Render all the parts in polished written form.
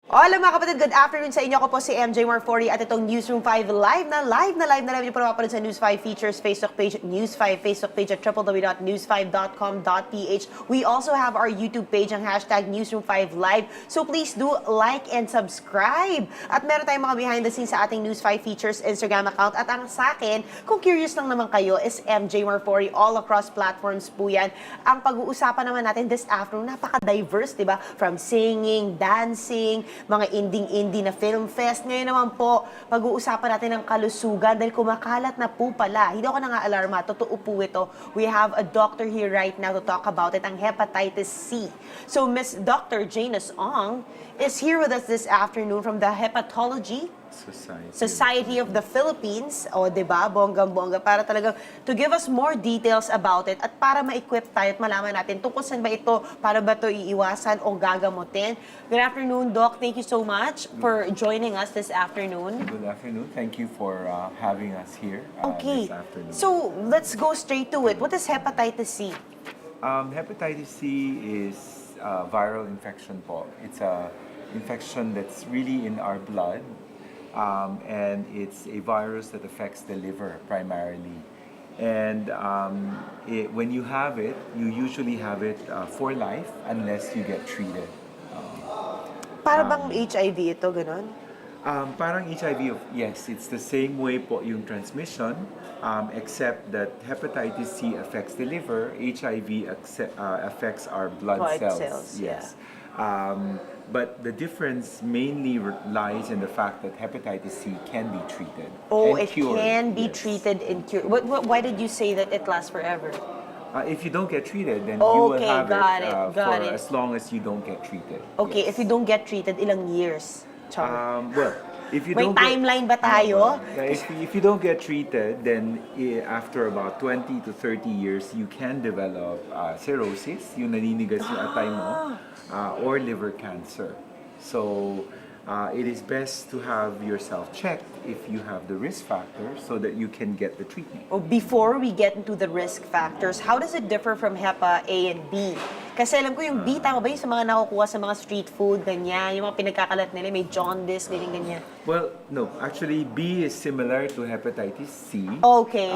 Hola mga kapatid, good afternoon sa inyo. Ako po si MJ Marfori at itong Newsroom 5 live na niyo po napapanood sa News 5 Features Facebook page, News 5 Facebook page at www.news5.com.ph. We also have our YouTube page, ang hashtag Newsroom 5 Live. So please do like and subscribe. At meron tayong mga behind the scenes sa ating News 5 Features Instagram account. At ang sa akin, kung curious lang naman kayo, is MJ Marfori. All across platforms po yan. Ang pag-uusapan naman natin this afternoon, napaka-diverse, di ba? From singing, dancing, mga indie na film fest. Ngayon naman po, pag-uusapan natin ng kalusugan dahil kumakalat na po pala. Hindi ako nang-aalarma, totoo po ito. We have a doctor here right now to talk about it, ang hepatitis C. So Miss Dr. Janus Ong is here with us this afternoon from the Hepatology Society of the Philippines. O, diba? Bonggang-bongga. Para talagang to give us more details about it at para ma-equip tayo at malaman natin tungkol saan ba ito, para ba ito iiwasan o gagamutin. Good afternoon, Doc. Thank you so much for joining us this afternoon. Good afternoon. Thank you for having us here Okay. this afternoon. So, let's go straight to it. What is hepatitis C? Hepatitis C is a viral infection po. It's a infection that's really in our blood. And it's a virus that affects the liver primarily. And when you have it, you usually have it for life unless you get treated. Para bang HIV ito, ganon? Parang HIV, yes, it's the same way po yung transmission, except that hepatitis C affects the liver, HIV affects our blood cells. Yes. Yeah. But the difference mainly lies in the fact that hepatitis C can be treated. Oh, and it cured. can be Yes. treated and cured. Why did you say that it lasts forever? If you don't get treated, then you will Okay, have got it, for got it. as long as you don't get treated. Okay, Yes. if you don't get treated, ilang years? Char. Well, if you May don't timeline ba tayo? If you don't get treated, then after about 20 to 30 years, you can develop cirrhosis, yung naninigas yung atay mo, or liver cancer. So, it is best to have yourself checked if you have the risk factors so that you can get the treatment. Oh, before we get into the risk factors, how does it differ from HEPA A and B? Kasi alam ko yung B, tama ba yung sa mga nakukuha sa mga street food, ganyan, yung mga pinagkakalat nila, may jaundice, ganyan. Well, no. Actually, B is similar to hepatitis C. Okay.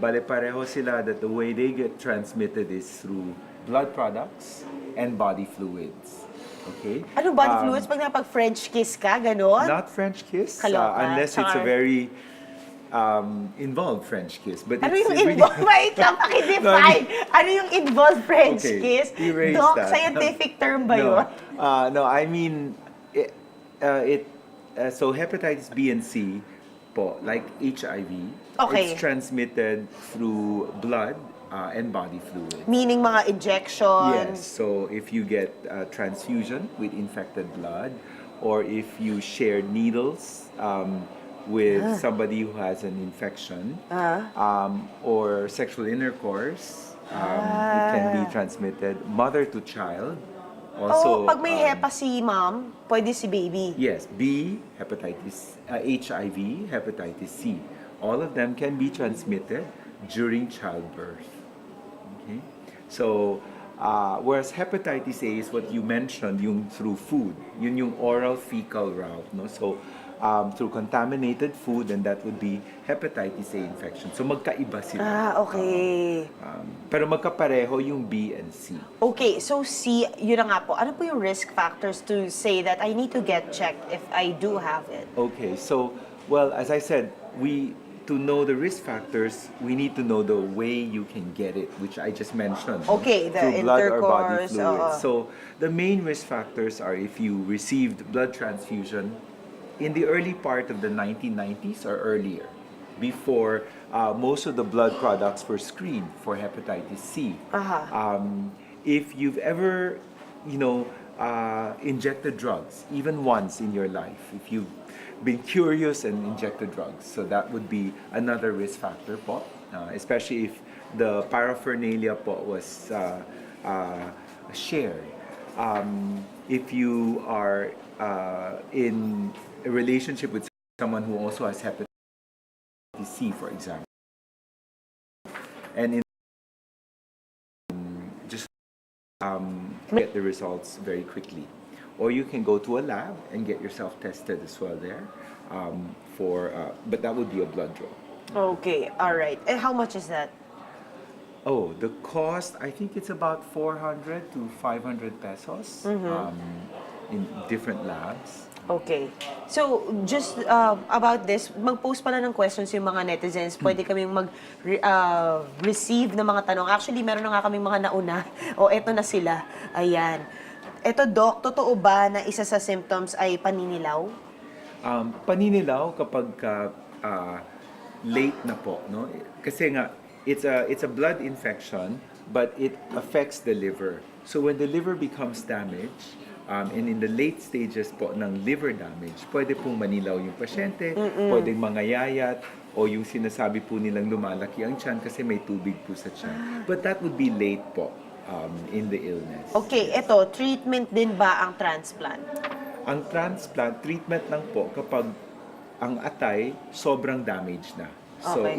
Bale pareho sila that the way they get transmitted is through blood products and body fluids. Okay? Ano body fluids? Pag napag-French kiss ka, ganon? Not French kiss, Kaloka, unless it's a char. very involved French kiss. But Ano it's yung really- involved? Wait lang, pakidefine. Ano yung involved French Okay, kiss? erase Doc, that. scientific term ba No, yun? no, I mean, so hepatitis B and C po, like HIV, Okay. it's transmitted through blood and body fluid. Meaning mga injections? Yes, so if you get transfusion with infected blood, or if you share needles with somebody who has an infection, or sexual intercourse, it can be transmitted mother to child. Also, Pag may HEPA si mom, pwede si baby. yes, B, hepatitis, HIV, hepatitis C. All of them can be transmitted during childbirth. Okay? So, whereas hepatitis A is what you mentioned, yung through food. Yun yung oral fecal route. No? So, through contaminated food, and that would be hepatitis A infection. So, magkaiba sila. Okay. Pero magkapareho yung B and C. Okay, so C, yun na nga po. Ano po yung risk factors to say that I need to get checked if I do have it? Okay, so, well, as I said, to know the risk factors, we need to know the way you can get it, which I just mentioned. Okay, the through blood or body intercourse, fluids. So the main risk factors are if you received blood transfusion in the early part of the 1990s or earlier, before most of the blood products were screened for hepatitis C. If you've ever, injected drugs, even once in your life, if you've been curious and injected drugs, so that would be another risk factor po, especially if the paraphernalia po was shared. If you are in a relationship with someone who also has hepatitis C, for example, and just get the results very quickly. or you can go to a lab and get yourself tested as well there. But that would be a blood draw. Okay, all right. And how much is that? Oh, the cost, I think it's about 400 to 500 pesos in different labs. Okay. So, just about this, mag-post pala ng questions yung mga netizens. Pwede kaming mag-receive ng mga tanong. Actually, meron na nga kaming mga nauna. O, eto na sila. Ayan. Eto, Doc, totoo ba na isa sa symptoms ay paninilaw? Paninilaw kapag late na po, no? Kasi nga, it's a blood infection, but it affects the liver. So when the liver becomes damaged, and in the late stages po ng liver damage, pwede pong manilaw yung pasyente, pwedeng mangayayat, o yung sinasabi po nilang lumalaki ang tiyan kasi may tubig po sa tiyan. But that would be late po in the illness. Okay, eto, treatment din ba ang transplant? Ang transplant, treatment lang po kapag ang atay sobrang damage na. So, Okay.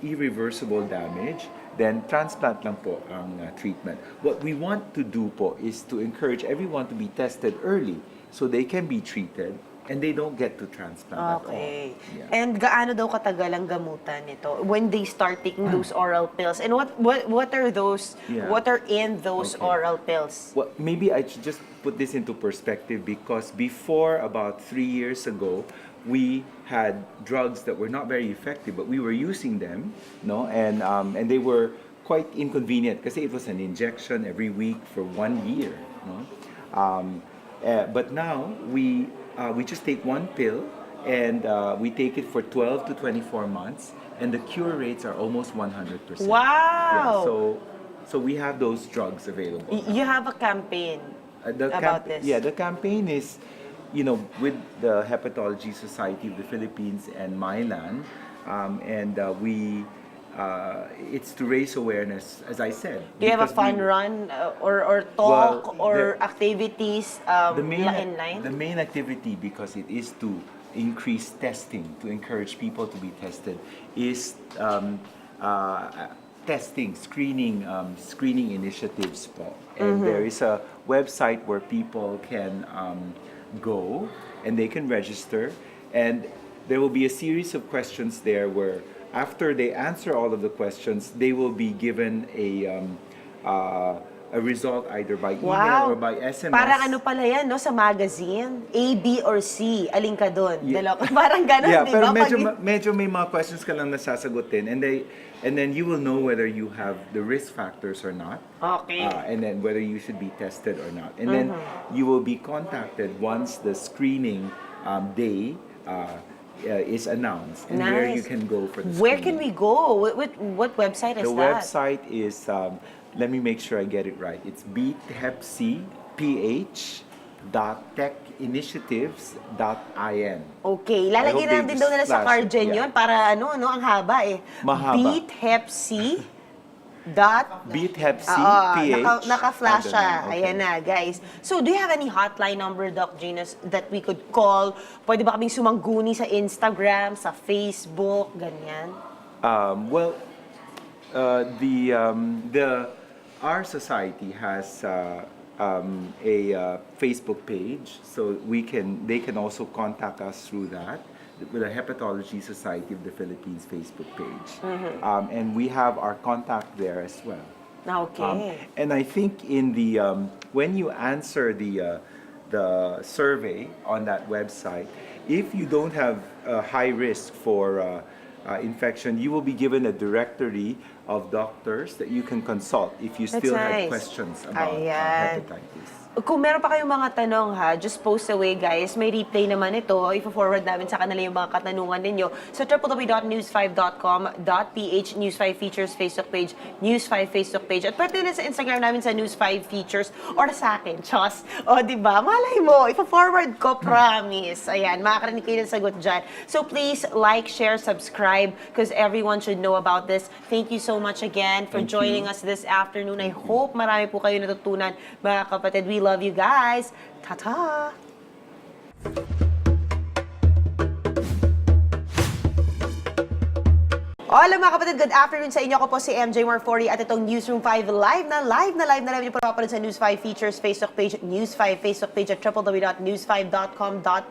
irreversible damage, then transplant lang po ang treatment. What we want to do po is to encourage everyone to be tested early so they can be treated and they don't get to transplant at all. Okay. Yeah. And gaano daw katagal ang gamutan nito when they start taking those oral pills? And what are those, Yeah. what are in those Okay. oral pills? Well, maybe I should just put this into perspective because before, about 3 years ago, we had drugs that were not very effective, but we were using them, no, and they were quite inconvenient because it was an injection every week for 1 year, no. But now we just take one pill and we take it for 12 to 24 months, and the cure rates are almost 100%. Wow! Yeah, so we have those drugs available. You have a campaign about this. Yeah, the campaign is, with the Hepatology Society of the Philippines and Mylan, and it's to raise awareness, as I said. Do you have a because fun we- run or talk Well, or activities the main, in line? the main activity, because it is to increase testing, to encourage people to be tested, is testing, screening initiatives po. And there is a website where people can go and they can register, and there will be a series of questions there where after they answer all of the questions, they will be given a result either by email or by SMS. Parang ano pala yan, no, sa magazine? A, B, or C? Alin ka doon? Yeah. Parang ganon, Yeah, di pero ba? medyo may mga questions ka lang nasasagutin, and then you will know whether you have the risk factors or not. Okay. And then whether you should be tested or not. And then you will be contacted once the screening day is announced and where you Nice. can go for the Where can screening. we go? What website is The that? website is, let me make sure I get it right. It's beathepcph.techinitiatives.in. Okay, I lalagyan hope na they din daw nila sa flash card it, dyan yeah. yun para ano, no, ang haba eh. Mahaba. BeatHepC. Dot BeatHepC, naka-flash siya. Okay. Ayan na, guys. So, do you have any hotline number, Doc Janus, that we could call? Pwede ba kaming sumangguni sa Instagram, sa Facebook, ganyan? Well, our society has a Facebook page, so they can also contact us through that with the Hepatology Society of the Philippines Facebook page, and we have our contact there as well. Okay. And I think in the when you answer the survey on that website, if you don't have a high risk for infection, you will be given a directory of doctors that you can consult if you still nice. have questions about Ayan. hepatitis. Kung meron pa kayong mga tanong ha, just post away guys. May replay naman ito. I-forward namin sa kanila yung mga katanungan ninyo sa www.news5.com.ph, News 5 Features Facebook page, News 5 Facebook page. At pwede din sa Instagram namin sa News 5 Features or sa akin, Chos. O, diba? Malay mo, i-forward ko, promise. Ayan, makakarinig kayo ng sagot dyan. So please, like, share, subscribe because everyone should know about this. Thank you so much again for Thank joining you. us this afternoon. I hope marami po kayo natutunan, mga kapatid. We love you guys. Ta-ta! Hola mga kapatid, good afternoon sa inyo. Ako po si MJ Marfori at itong Newsroom 5 live na namin yung papapanood sa News 5 Features Facebook page, News 5 Facebook page at www.news5.com.ph.